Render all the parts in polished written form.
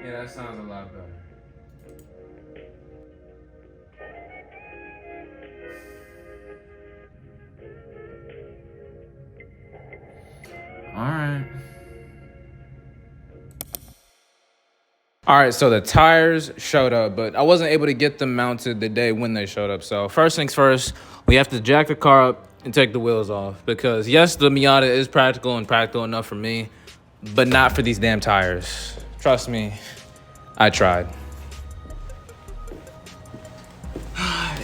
Yeah, that sounds a lot better. All right, so the tires showed up, but I wasn't able to get them mounted the day when they showed up. So first things first, we have to jack the car up and take the wheels off because yes, the Miata is practical and practical enough for me, but not for these damn tires. Trust me, I tried.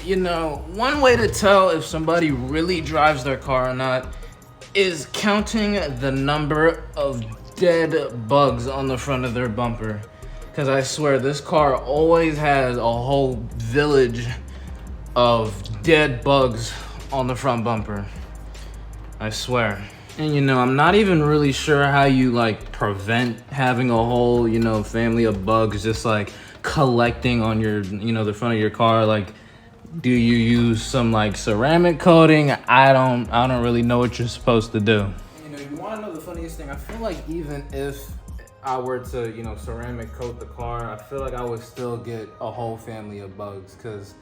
You know, one way to tell if somebody really drives their car or not is counting the number of dead bugs on the front of their bumper. Because I swear, this car always has a whole village of dead bugs on the front bumper. I swear. And you know, I'm not even really sure how you like prevent having a whole, you know, family of bugs just like collecting on your, you know, the front of your car. Like, do you use some like ceramic coating? I don't really know what you're supposed to do. You know, you want to know the funniest thing? I feel like even if I were to, you know, ceramic coat the car, I feel like I would still get a whole family of bugs because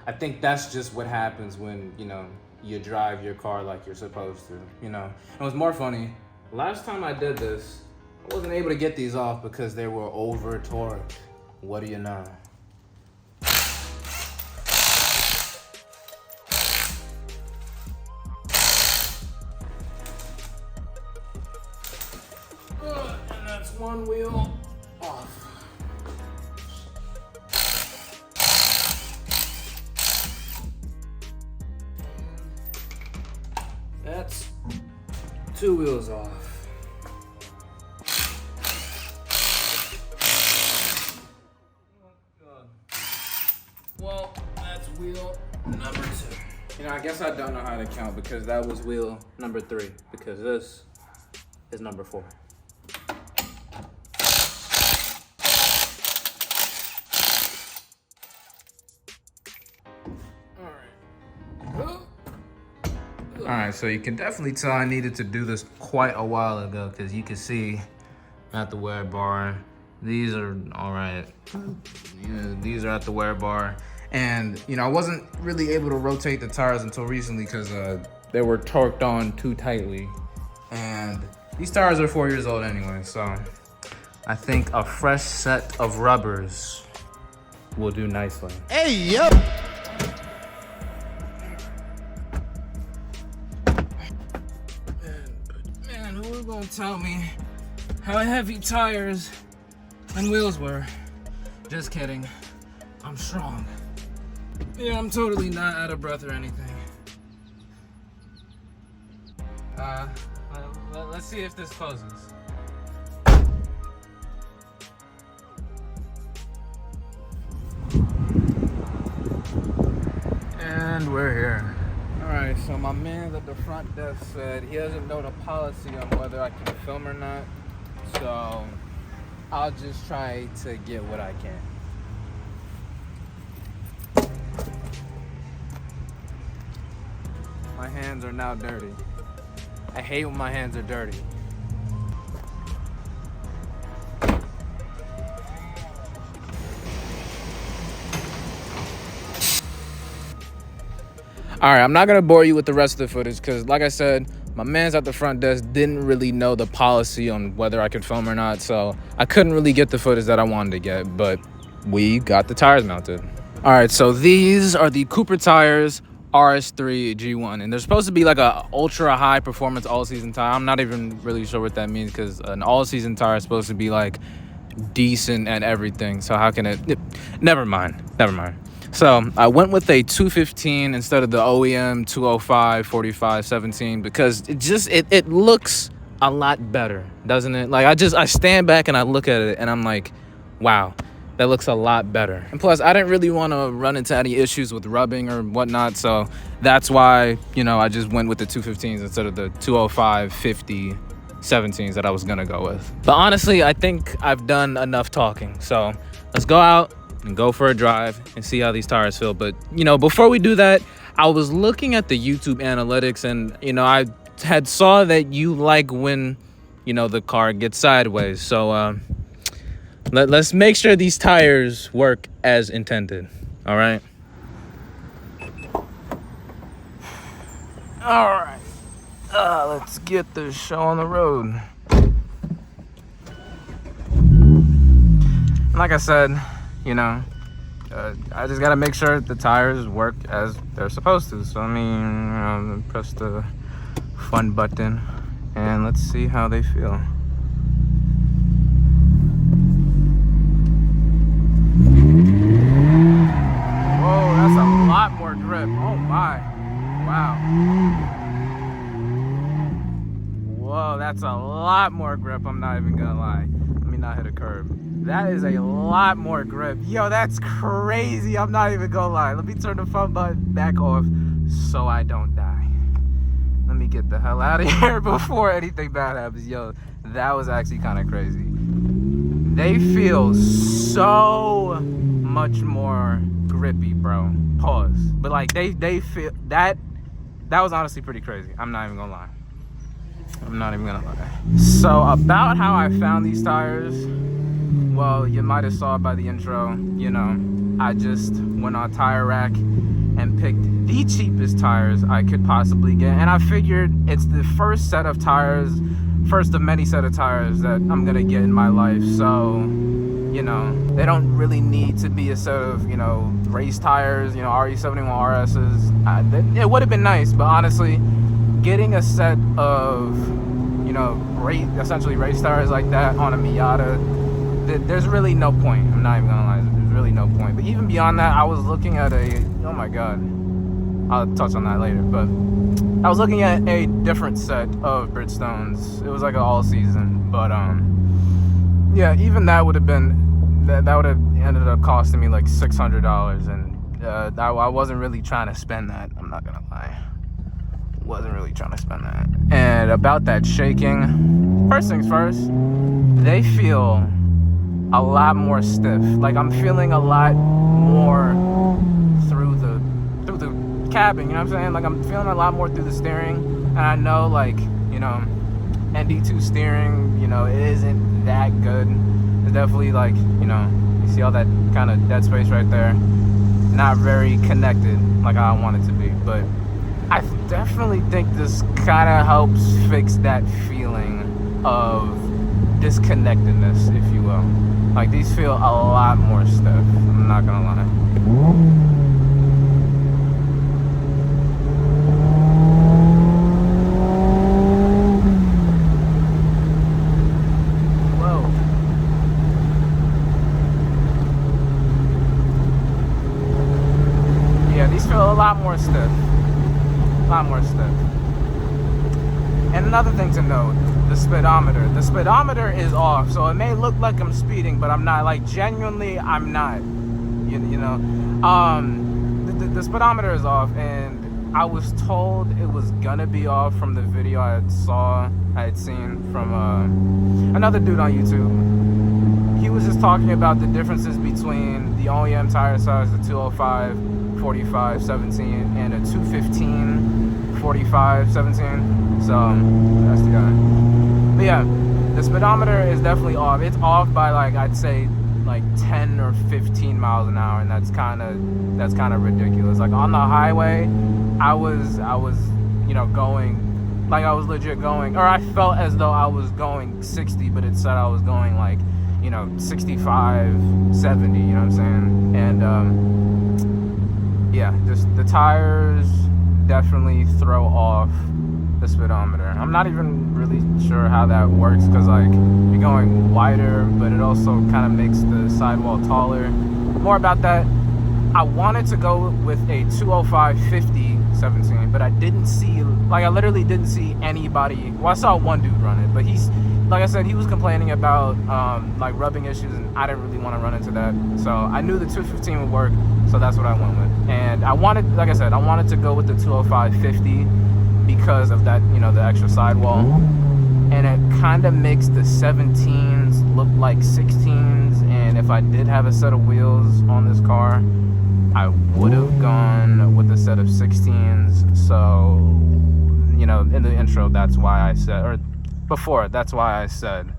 I think that's just what happens when, you know, you drive your car like you're supposed to, you know. And what's more funny, last time I did this, I wasn't able to get these off because they were over torqued. What do you know? And that's one wheel off. That's two wheels off. Well, that's wheel number 2. You know, I guess I don't know how to count because that was wheel number 3 because this is number 4. All right, so you can definitely tell I needed to do this quite a while ago because you can see at the wear bar, these are all right. Yeah, these are at the wear bar. And, you know, I wasn't really able to rotate the tires until recently because they were torqued on too tightly. And these tires are 4 years old anyway, so I think a fresh set of rubbers will do nicely. Hey, yo! Man, who was gonna tell me how heavy tires and wheels were? Just kidding. I'm strong. Yeah, I'm totally not out of breath or anything. Let's see if this closes. And we're here. All right, so my man at the front desk said he doesn't know the policy on whether I can film or not. So I'll just try to get what I can. My hands are now dirty. I hate when my hands are dirty. All right, I'm not gonna bore you with the rest of the footage because, like I said, my man's at the front desk didn't really know the policy on whether I could film or not, so I couldn't really get the footage that I wanted to get, but we got the tires mounted. All right, so these are the Cooper tires RS3 G1, and they're supposed to be like a ultra high performance all-season tire. I'm not even really sure what that means because an all-season tire is supposed to be like decent at everything, so how can it never mind. So I went with a 215 instead of the OEM 205 45 17 because it looks a lot better, doesn't it? Like I stand back and I look at it and I'm like, wow, that looks a lot better. And plus, I didn't really want to run into any issues with rubbing or whatnot, so that's why, you know, I just went with the 215s instead of the 205 50 17s that I was gonna go with. But honestly, I think I've done enough talking, so let's go out and go for a drive and see how these tires feel. But, you know, before we do that, I was looking at the YouTube analytics and, you know, I had saw that you like when, you know, the car gets sideways. So Let's make sure these tires work as intended. All right. All right. Let's get this show on the road. And like I said, you know, I just gotta make sure the tires work as they're supposed to. So I mean, press the fun button and let's see how they feel. Whoa, that's a lot more grip. Oh my, wow. Whoa, that's a lot more grip. I'm not even gonna lie. Let me not hit a curb. That is a lot more grip. Yo, that's crazy. I'm not even gonna lie. Let me turn the fun button back off so I don't die. Let me get the hell out of here before anything bad happens. Yo, that was actually kind of crazy. They feel so much more grippy, bro. Pause. But like they feel that was honestly pretty crazy. I'm not even gonna lie. I'm not even gonna lie. So about how I found these tires, well, you might have saw it by the intro. You know, I just went on Tire Rack and picked the cheapest tires I could possibly get, and I figured it's the first set of tires, first of many set of tires that I'm gonna get in my life. So, you know, they don't really need to be a set of, you know, race tires, you know, RE71 RSs. It would have been nice, but honestly, getting a set of, you know, essentially race tires like that on a Miata, there's really no point. I'm not even gonna lie, there's really no point. But even beyond that, I was looking at oh my god, I'll touch on that later, but I was looking at a different set of Bridgestones. It was like an all season, but yeah, even that would have been, that would have ended up costing me like $600, and I wasn't really trying to spend that. I'm not gonna lie, wasn't really trying to spend that. And about that shaking, first things first, they feel a lot more stiff. Like I'm feeling a lot more through the cabin, you know what I'm saying? Like I'm feeling a lot more through the steering, and I know, like, you know, ND2 steering, you know, it isn't that good. It's definitely, like, you know, you see all that kind of dead space right there, not very connected like I want it to be. But I definitely think this kind of helps fix that feeling of disconnectedness, if you will. Like, these feel a lot more stiff, I'm not gonna lie. A lot more stiff. And another thing to note, the speedometer is off, so it may look like I'm speeding, but I'm not. Like, genuinely, I'm not. You know, the speedometer is off, and I was told it was gonna be off from the video I had seen from another dude on YouTube. He was just talking about the differences between the OEM tire size, the 205 45 17 and a 215 45 17. So that's the guy. But yeah, the speedometer is definitely off. It's off by, like, I'd say like 10 or 15 miles an hour, and that's kind of ridiculous. Like on the highway, I was you know, going, like, I was legit going, or I felt as though I was going 60, but it said I was going, like, you know, 65 70, you know what I'm saying? And yeah, just the tires definitely throw off the speedometer. I'm not even really sure how that works, because, like, you're going wider, but it also kind of makes the sidewall taller. More about that. I wanted to go with a 205 50 17, but I didn't see, like, I literally didn't see anybody. Well, I saw one dude run it, but he's, like I said, he was complaining about like rubbing issues, and I didn't really want to run into that. So I knew the 215 would work, so that's what I went with. And I wanted, like I said, I wanted to go with the 205 50 because of that, you know, the extra sidewall. And it kind of makes the 17s look like 16s. And if I did have a set of wheels on this car, I would have gone with a set of 16s. So, you know, in the intro, that's why I said, or before, that's why I said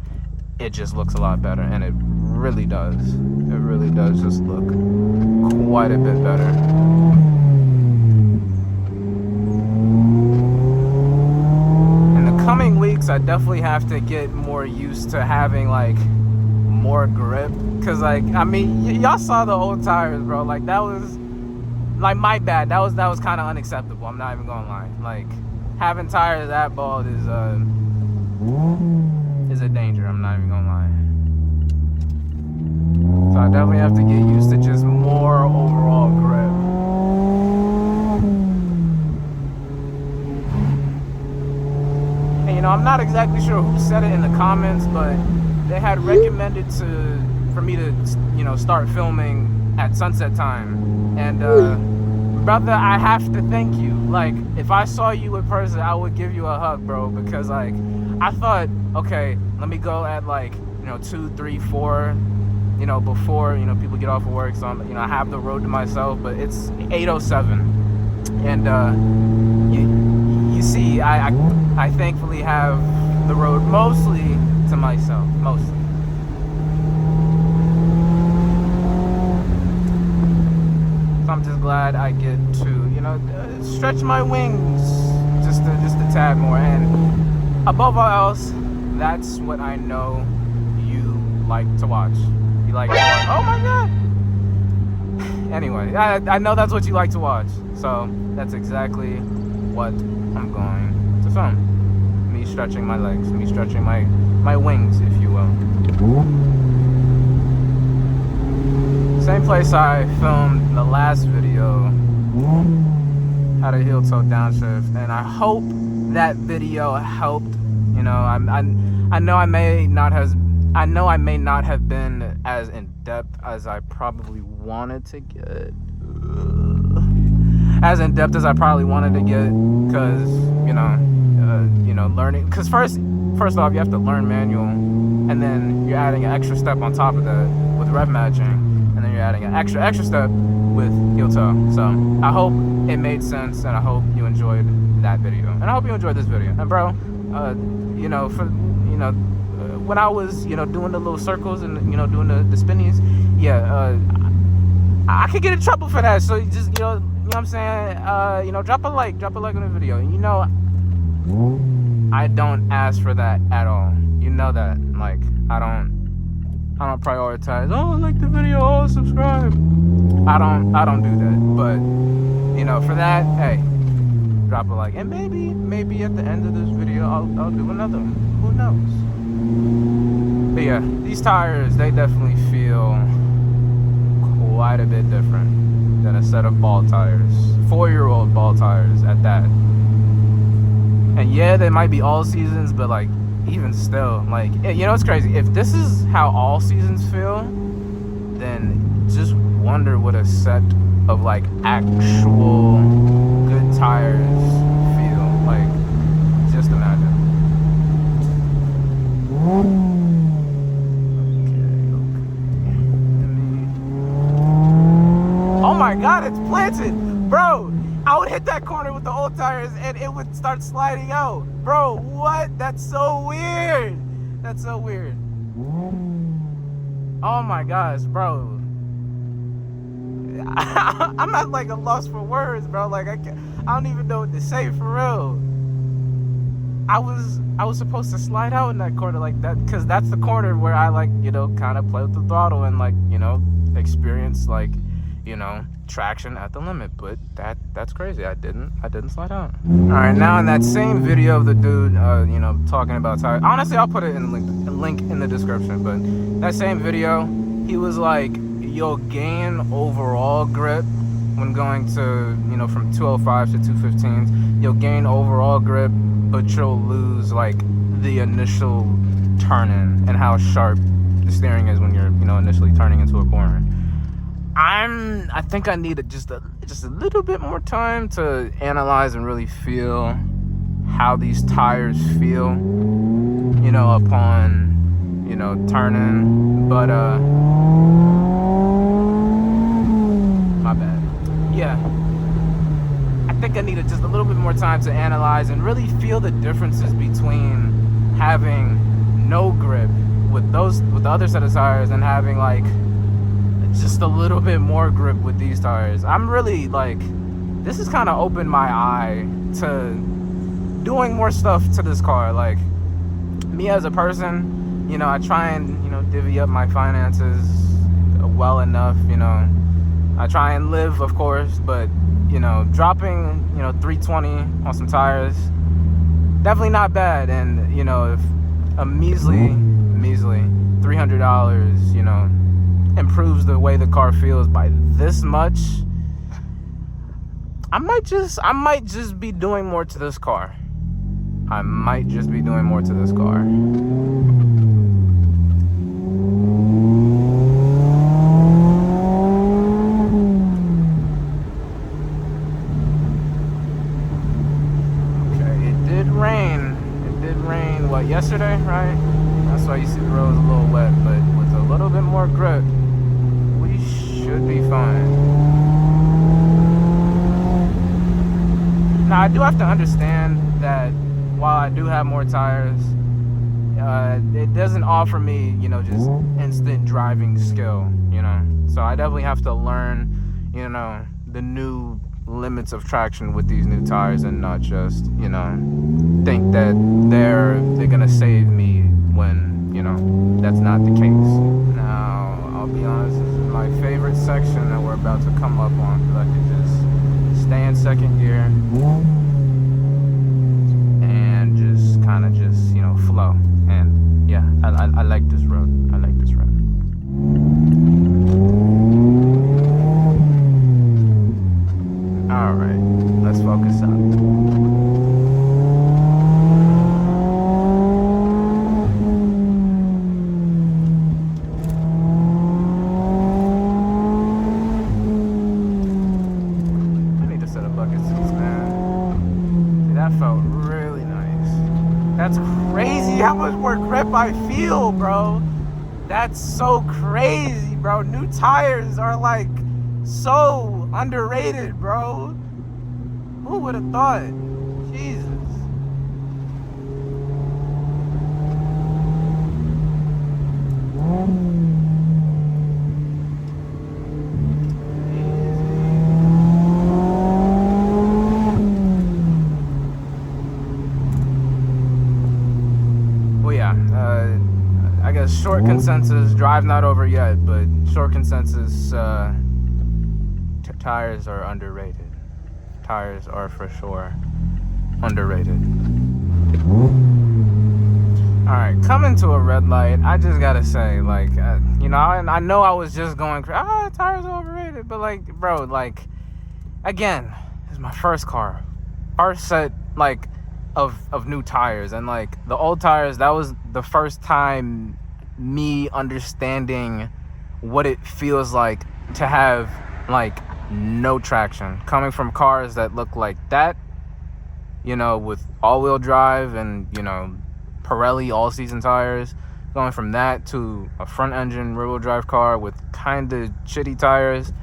it just looks a lot better, and it really does. It really does just look quite a bit better. In the coming weeks, I definitely have to get more used to having like more grip, cause like, I mean, y'all saw the old tires, bro. Like, that was like my bad. That was kind of unacceptable. I'm not even gonna lie. Like, having tires that bald is a danger. I'm not even gonna lie. So I definitely have to get used to just more overall grip. And you know, I'm not exactly sure who said it in the comments, but they had recommended for me to, you know, start filming at sunset time. And brother, I have to thank you. Like, if I saw you in person, I would give you a hug, bro, because like, I thought, okay, let me go at like, you know, 2, 3, 4, you know, before, you know, people get off of work. So I'm, you know, I have the road to myself, but it's 8:07, and you see, I thankfully have the road mostly to myself, mostly. So I'm just glad I get to, you know, stretch my wings just a tad more. And above all else, that's what I know you like to watch. You like to watch. Oh my god. Anyway, I know that's what you like to watch. So that's exactly what I'm going to film. Me stretching my legs, me stretching my wings, if you will. Same place I filmed the last video, how to heel toe downshift, and I hope that video helped. You know, I know I may not have been as in depth as I probably wanted to get. As in depth as I probably wanted to get, because you know, learning. Because first off, you have to learn manual, and then you're adding an extra step on top of that with rev matching, and then you're adding an extra step with heel toe. So I hope it made sense, and I hope you enjoyed that video, and I hope you enjoyed this video. And bro, you know, for when I was, you know, doing the little circles and, you know, doing the spinnies, yeah, I could get in trouble for that. So you just, you know what I'm saying? You know, drop a like on the video. You know, I don't ask for that at all. You know that. Like, I don't prioritize, oh, like the video, oh, subscribe. I don't do that. But, you know, for that, hey, drop a like. And maybe at the end of this video, I'll do another one. Who knows? But yeah, these tires, they definitely feel quite a bit different than a set of ball tires. 4-year-old ball tires at that. And yeah, they might be all seasons, but like, even still, like, you know, it's crazy. If this is how all seasons feel, then just wonder what a set of like actual good tires feel like. Just imagine. Oh my god, it's planted, bro. I would hit that corner with the old tires and it would start sliding out. Bro, what? That's so weird. That's so weird. Oh my gosh, bro. I'm at like a loss for words, bro. Like, I don't even know what to say, for real. I was supposed to slide out in that corner like that, because that's the corner where I, like, you know, kind of play with the throttle and, like, you know, experience, like, you know, traction at the limit. But that's crazy. I didn't slide out. All right, now in that same video of the dude, you know, talking about tires. Honestly, I'll put it in the link in the description. But that same video, he was like, you'll gain overall grip when going to, you know, from 205 to 215s. You'll gain overall grip, but you'll lose like the initial turn-in and how sharp the steering is when you're, you know, initially turning into a corner. I think I need just a little bit more time to analyze and really feel how these tires feel, you know, upon, you know, turning. But my bad. Yeah, I think I needed just a little bit more time to analyze and really feel the differences between having no grip with the other set of tires and having like just a little bit more grip with these tires. I'm really like, this has kind of opened my eye to doing more stuff to this car. Like, me as a person, you know, I try and, you know, divvy up my finances well enough, you know. I try and live, of course, but, you know, dropping, you know, $320 on some tires, definitely not bad. And, you know, if a measly $300, you know, improves the way the car feels by this much, I might just be doing more to this car. I might just be doing more to this car. Okay, it did rain. It did rain, what, yesterday, right? That's why you see the road's a little wet, but with a little bit more grip, we should be fine. Now, I do have to understand that while I do have more tires, it doesn't offer me, you know, just instant driving skill, you know. So I definitely have to learn, you know, the new limits of traction with these new tires and not just, you know, think that they're gonna save me when, you know, that's not the case. Now, I'll be honest, this is my favorite section that we're about to come up on, because I can just stay in second gear and just kind of just, you know, flow. And yeah, I like this road. I like this road. All right, let's focus on. Felt really nice. That's crazy how much more grip I feel, bro. That's so crazy, bro. New tires are like so underrated, bro. Who would have thought? Jesus. I guess short consensus, drive not over yet, but short consensus, tires are underrated. Tires are for sure underrated. Alright, coming to a red light, I just gotta say, like, you know, I know I was just going, tires are overrated, but like, bro, like, again, this is my first car. First set, like, of new tires, and like the old tires, that was the first time me understanding what it feels like to have like no traction, coming from cars that look like that, you know, with all-wheel drive and, you know, Pirelli all-season tires, going from that to a front-engine rear-wheel drive car with kind of shitty tires.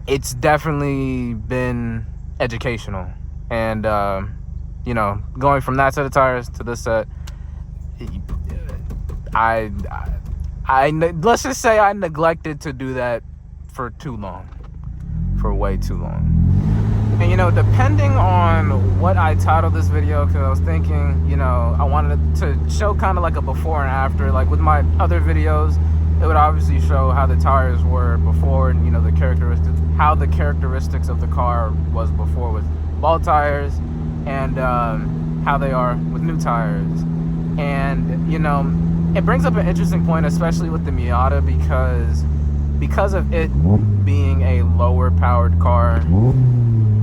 It's definitely been educational. And you know, going from that set of tires to this set, I let's just say I neglected to do that for too long, for way too long. And, you know, depending on what I titled this video, because I was thinking, you know, I wanted to show kind of like a before and after. Like with my other videos, it would obviously show how the tires were before, and, you know, the characteristics, how the characteristics of the car was before with bald tires, and how they are with new tires. And, you know, it brings up an interesting point, especially with the Miata, because of it being a lower powered car,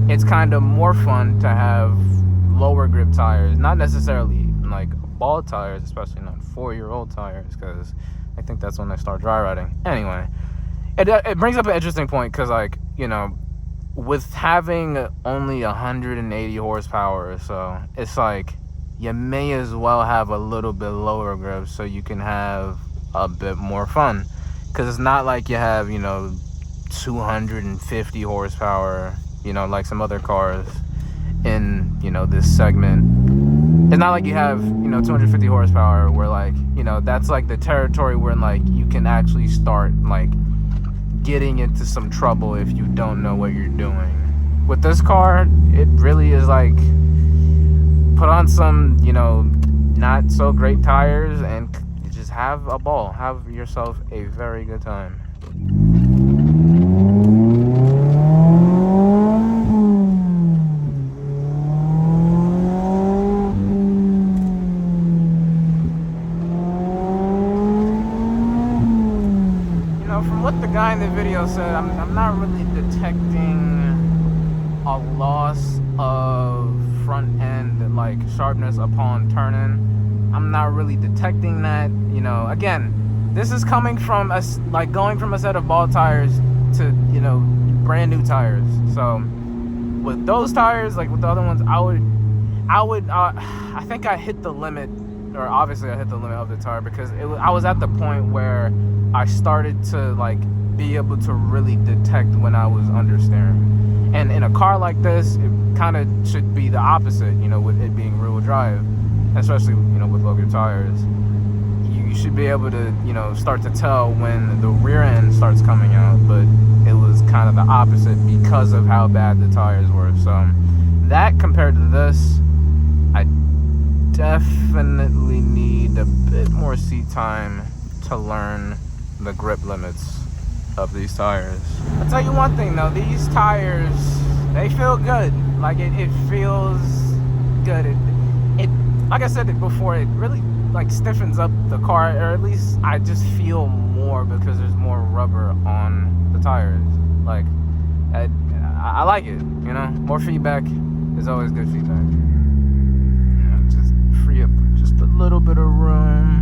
it's kind of more fun to have lower grip tires, not necessarily like bald tires, especially not 4-year-old tires, because I think that's when they start dry riding. Anyway, it brings up an interesting point, because, like, you know, with having only 180 horsepower or so, it's like you may as well have a little bit lower grip so you can have a bit more fun. Because it's not like you have, you know, 250 horsepower, you know, like some other cars in, you know, this segment. it's not like you have, 250 horsepower where, like, that's like the territory where, like, you can actually start, like, getting into some trouble if you don't know what you're doing. With this car, it really is like, put on some, not so great tires and just have a ball. Have yourself a very good time. From what the guy in the video said, I'm not really detecting a loss of front end like sharpness upon turning. I'm not really detecting that. Again, this is coming from us, like going from a set of ball tires to brand new tires. So with those tires, like with the other ones, I think I hit the limit, or obviously I hit the limit of the tire, because I was at the point where I started to like be able to really detect when I was understeering. And in a car like this, it kind of should be the opposite, with it being rear-wheel drive, especially, with longer tires. You should be able to, start to tell when the rear end starts coming out, but it was kind of the opposite because of how bad the tires were. So that compared to this, I definitely need a bit more seat time to learn the grip limits of these tires. I'll tell you one thing though, these tires, they feel good. Like it feels good. It like I said it before, it really like stiffens up the car, or at least I just feel more because there's more rubber on the tires. Like I like it, more feedback is always good feedback. Just free up just a little bit of room,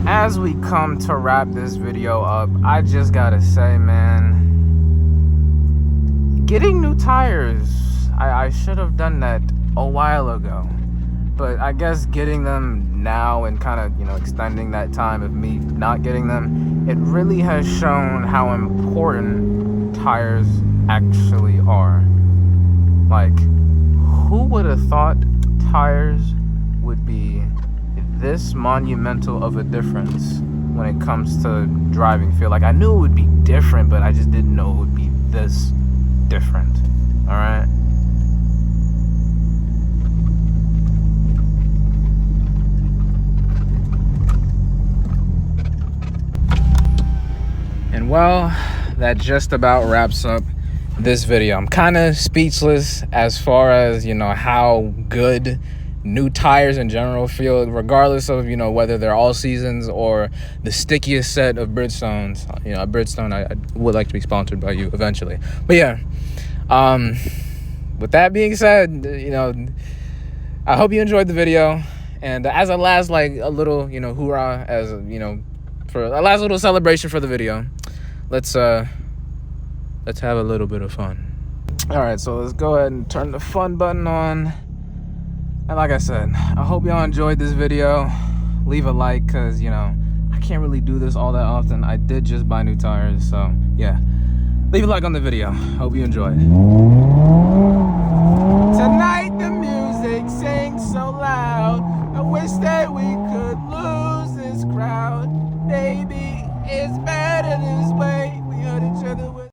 As we come to wrap this video up, I just gotta say, man, getting new tires, I should have done that a while ago. But I guess getting them now and kind of, extending that time of me not getting them, it really has shown how important tires actually are. Like, who would have thought tires would be this monumental of a difference when it comes to driving feel? Like, I knew it would be different, but I just didn't know it would be this different. All right. And well, that just about wraps up this video. I'm kind of speechless as far as, how good new tires in general feel, regardless of, whether they're all seasons or the stickiest set of Bridgestones. Bridgestone, I would like to be sponsored by you eventually. But yeah, with that being said, I hope you enjoyed the video. And as a last, like, a little, hoorah, as, for a last little celebration for the video, let's have a little bit of fun. All right, so let's go ahead and turn the fun button on. And like I said, I hope y'all enjoyed this video. Leave a like, because, I can't really do this all that often. I did just buy new tires, so yeah. Leave a like on the video. Hope you enjoyed.